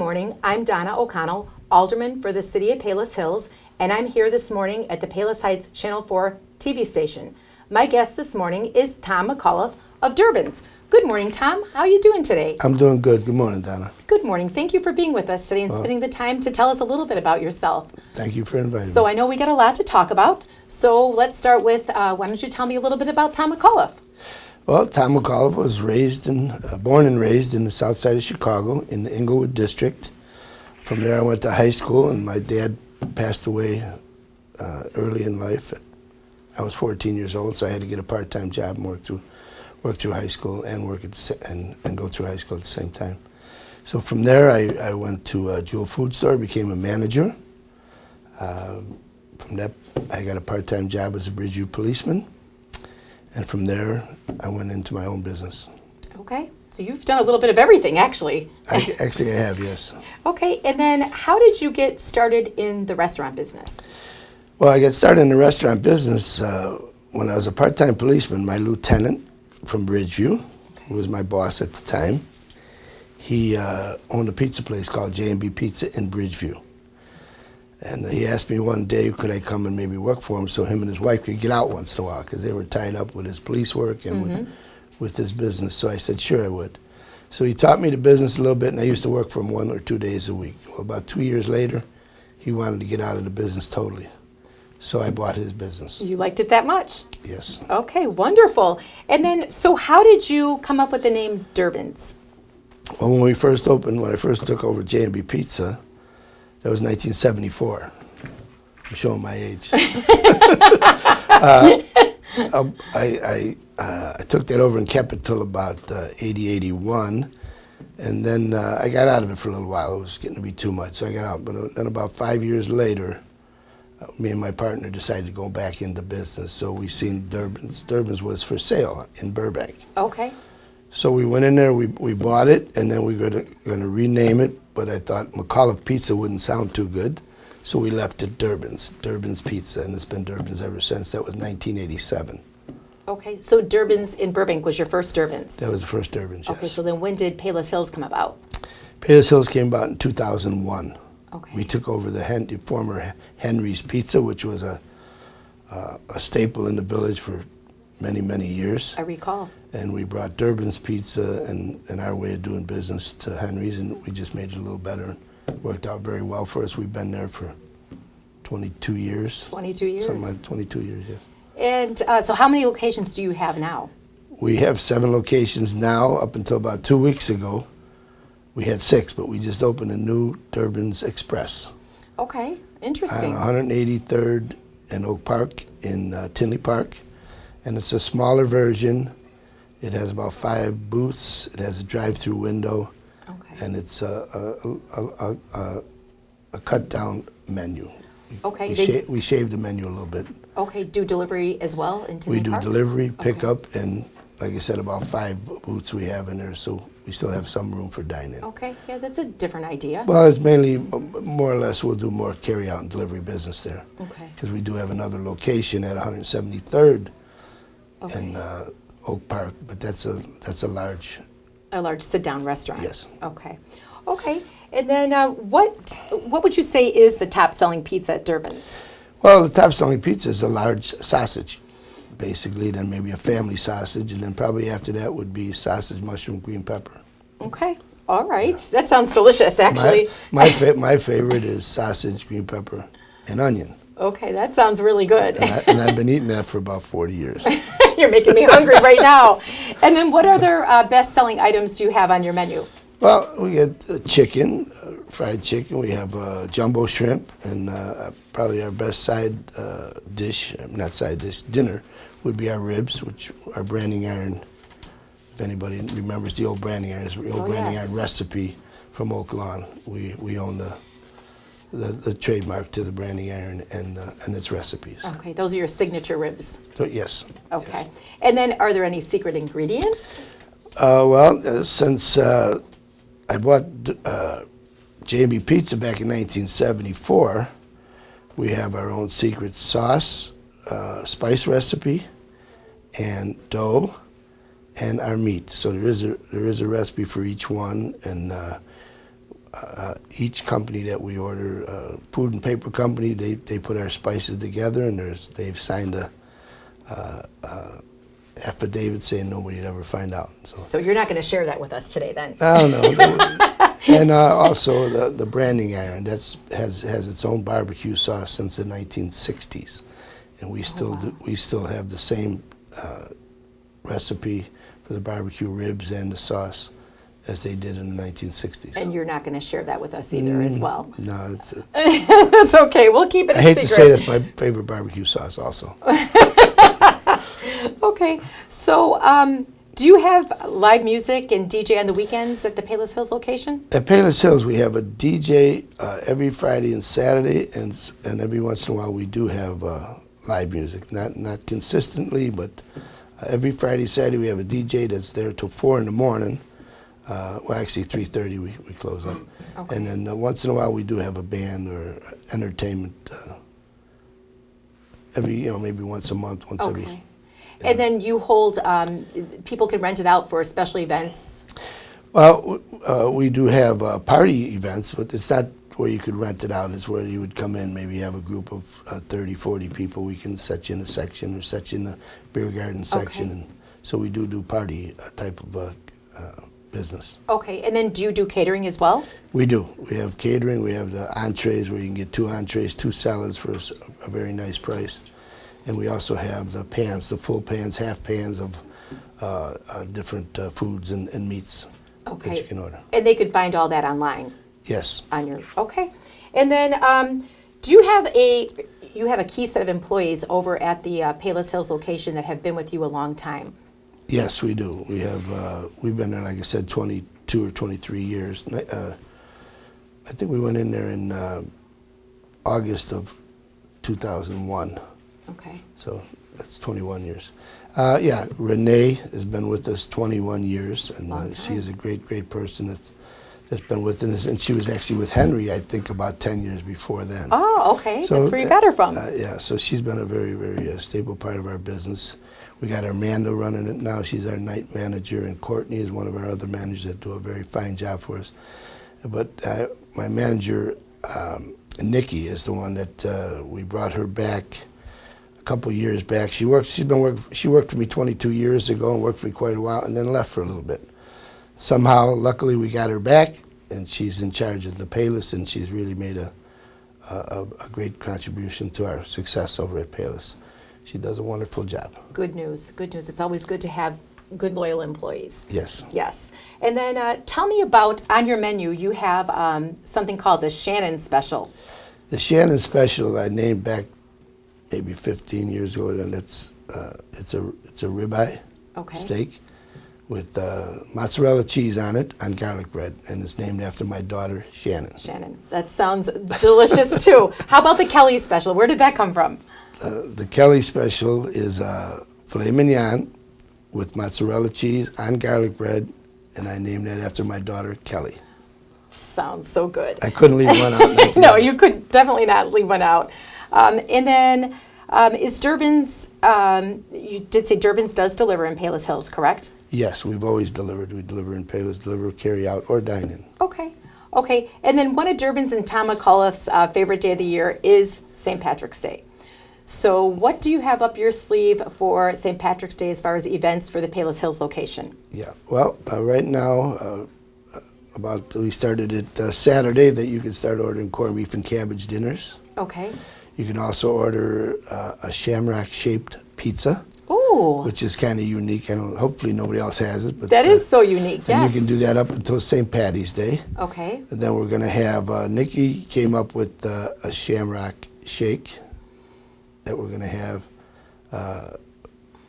morning. I'm Donna O'Connell, Alderman for the City of Palos Hills, and I'm here this morning at the Palos Heights Channel 4 TV station. My guest this morning is Tom McAuliffe of Durbins. Good morning, Tom. How are you doing today? I'm doing good. Good morning, Donna. Good morning. Thank you for being with us today and spending the time to tell us a little bit about yourself. Thank you for inviting So me. I know we got a lot to talk about. So let's start with, why don't you tell me a little bit about Tom McAuliffe? Well, Tom McAuliffe was born and raised in the south side of Chicago in the Inglewood district. From there I went to high school, and my dad passed away early in life. I was 14 years old, so I had to get a part-time job and work through high school and and go through high school at the same time. So from there I went to a Jewel Food Store, became a manager. From that I got a part-time job as a Bridgeview policeman. And from there, I went into my own business. Okay, so you've done a little bit of everything, actually. I have, yes. Okay, and then how did you get started in the restaurant business? Well, I got started in the restaurant business when I was a part-time policeman. My lieutenant from Bridgeview, who was my boss at the time, he owned a pizza place called J&B Pizza in Bridgeview. And he asked me one day, could I come and maybe work for him so him and his wife could get out once in a while, because they were tied up with his police work and with his business. So I said, sure, I would. So he taught me the business a little bit, and I used to work for him 1 or 2 days a week. Well, about 2 years later, he wanted to get out of the business totally. So I bought his business. You liked it that much? Yes. Okay, wonderful. And then, so how did you come up with the name Durbins? Well, when I first took over J&B Pizza, that was 1974. I'm showing my age. I took that over and kept it till about 80, 81. And then I got out of it for a little while. It was getting to be too much, so I got out. But then about 5 years later, me and my partner decided to go back into business. So we seen Durbins. Durbins was for sale in Burbank. Okay. So we went in there, we bought it, and then we were going to rename it. But I thought McAuliffe Pizza wouldn't sound too good, so we left it Durbins Pizza, and it's been Durbins ever since. That was 1987. Okay, so Durbins in Burbank was your first Durbins? That was the first Durbins, yes. Okay, so then when did Palos Hills come about? Palos Hills came about in 2001. Okay. We took over the former Henry's Pizza, which was a staple in the village for many, many years. I recall. And we brought Durbin's Pizza and our way of doing business to Henry's, and we just made it a little better. It worked out very well for us. We've been there for 22 years. 22 years? Something like 22 years, yeah. And so how many locations do you have now? We have 7 locations now. Up until about 2 weeks ago, we had 6, but we just opened a new Durbins Express. Okay, interesting. On 183rd and Oak Park in Tinley Park. And it's a smaller version. It has about 5 booths. It has a drive-through window. Okay. And it's a cut-down menu. Okay. We shaved the menu a little bit. Okay, do delivery as well in Tinley We do Park? delivery, pickup, and like I said, about 5 booths we have in there, so we still have some room for dining. Okay, yeah, that's a different idea. Well, it's mainly, more or less, we'll do more carry-out and delivery business there. Okay. Because we do have another location at 173rd in Oak Park, but that's a large... A large sit-down restaurant? Yes. Okay. Okay, and then what would you say is the top-selling pizza at Durbins? Well, the top-selling pizza is a large sausage, basically, then maybe a family sausage, and then probably after that would be sausage, mushroom, green pepper. Okay, all right. Yeah. That sounds delicious, actually. My favorite is sausage, green pepper, and onion. Okay, that sounds really good. And I've been eating that for about 40 years. You're making me hungry right now. And then what other best-selling items do you have on your menu? Well, we get chicken, fried chicken. We have jumbo shrimp, and probably our best dinner would be our ribs, which are branding iron. If anybody remembers the old branding iron, it's the old branding iron recipe from Oak Lawn. We own the trademark to the branding iron and its recipes. Okay, those are your signature ribs. So, yes. Okay, yes. And then are there any secret ingredients? Since I bought J&B Pizza back in 1974, we have our own secret sauce, spice recipe, and dough, and our meat. So there is a recipe for each one, and each company that we order, food and paper company, they put our spices together, and they've signed a affidavit saying nobody'd ever find out. So you're not going to share that with us today, then? No. And also the branding iron has its own barbecue sauce since the 1960s, and we still have the same recipe for the barbecue ribs and the sauce as they did in the 1960s. And you're not going to share that with us either, as well. No, That's okay. We'll keep it a I hate secret. to say that's my favorite barbecue sauce also. Okay, so do you have live music and DJ on the weekends at the Palos Hills location? At Palos Hills, we have a DJ every Friday and Saturday, and every once in a while we do have live music. Not consistently, but every Friday, Saturday we have a DJ that's there till 4 in the morning. Well, actually 3:30 we close up. Okay. And then once in a while we do have a band or entertainment. Maybe once a month, once every. Okay. And then you hold, people can rent it out for special events? Well, we do have party events, but it's not where you could rent it out. It's where you would come in, maybe have a group of 30, 40 people. We can set you in a section or set you in the beer garden section. Okay. And so we do party type of business. Okay, and then do you do catering as well? We do. We have catering. We have the entrees where you can get 2 entrees, 2 salads for a very nice price. And we also have the pans, the full pans, half pans of different foods and meats that you can order. And they could find all that online? Yes. Okay. And then do you have a key set of employees over at the Palos Hills location that have been with you a long time? Yes, we do. We have. We've been there, like I said, 22 or 23 years. I think we went in there in August of 2001. Okay. So that's 21 years. Yeah, Renee has been with us 21 years, and she is a great person that's been with us. And she was actually with Henry, I think, about 10 years before then. Oh, okay. So, that's where you got her from. Yeah, so she's been a very stable part of our business. We got Amanda running it now. She's our night manager, and Courtney is one of our other managers that do a very fine job for us. But my manager, Nikki, is the one that we brought her back a couple years back. She worked for me 22 years ago and worked for me quite a while, and then left for a little bit. Somehow, luckily, we got her back, and she's in charge of the Palos, and she's really made a great contribution to our success over at Palos. She does a wonderful job. Good news. Good news. It's always good to have good, loyal employees. Yes. Yes. And then tell me about, on your menu, you have something called the Shannon Special. The Shannon Special I named back maybe 15 years ago, and it's a ribeye steak with mozzarella cheese on it on garlic bread, and it's named after my daughter, Shannon. Shannon. That sounds delicious, too. How about the Kelly Special? Where did that come from? The Kelly Special is filet mignon with mozzarella cheese on garlic bread, and I named that after my daughter, Kelly. Sounds so good. I couldn't leave one out. No, you could definitely not leave one out. And then is Durbins, you did say Durbins does deliver in Palos Hills, correct? Yes, we've always delivered. We deliver in Palos, deliver, carry out, or dine in. Okay. And then one of Durbins and Tom McAuliffe's favorite day of the year is St. Patrick's Day. So what do you have up your sleeve for St. Patrick's Day as far as events for the Palos Hills location? Yeah, well, right now, we started it Saturday that you can start ordering corned beef and cabbage dinners. Okay. You can also order a shamrock-shaped pizza. Ooh. Which is kind of unique. Hopefully nobody else has it. But that is so unique, yes. And you can do that up until St. Patty's Day. Okay. And then we're going to have, Nikki came up with a shamrock shake that we're going to have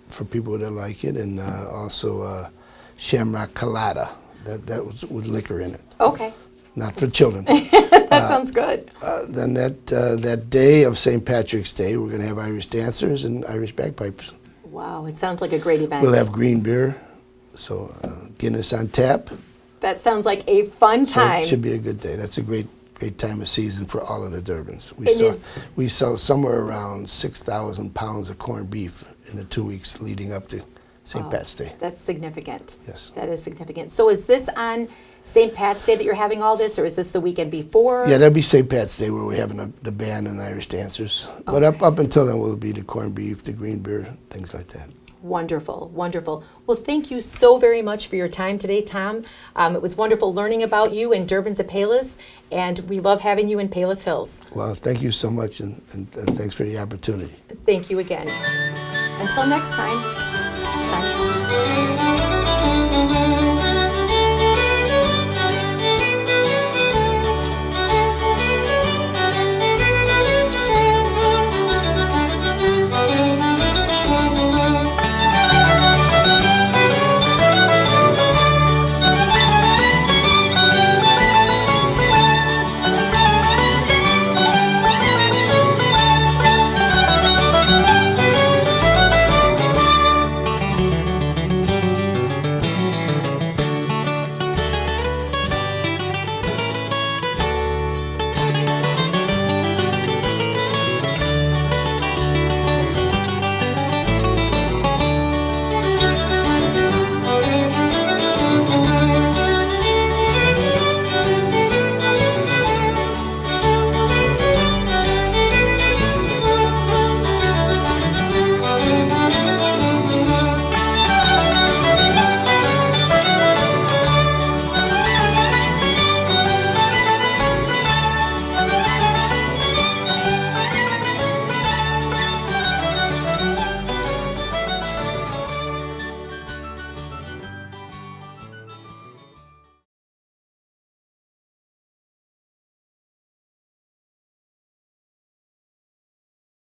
for people that like it, and also shamrock colada that was with liquor in it. Okay. Not for children. That sounds good. Then that day of St. Patrick's Day, we're going to have Irish dancers and Irish bagpipes. Wow, it sounds like a great event. We'll have green beer, so Guinness on tap. That sounds like a fun time. So it should be a good day. That's a great time of season for all of the Durbins. We sell somewhere around 6,000 pounds of corned beef in the 2 weeks leading up to St. Pat's Day. That's significant. Yes. That is significant. So is this on St. Pat's Day that you're having all this, or is this the weekend before? Yeah, that'll be St. Pat's Day where we're having the band and Irish dancers. But up until then, will be the corned beef, the green beer, things like that. Wonderful, wonderful. Well, thank you so very much for your time today, Tom. It was wonderful learning about you and Durbins at Palos, and we love having you in Palos Hills. Well, thank you so much, and thanks for the opportunity. Thank you again. Until next time, signing off.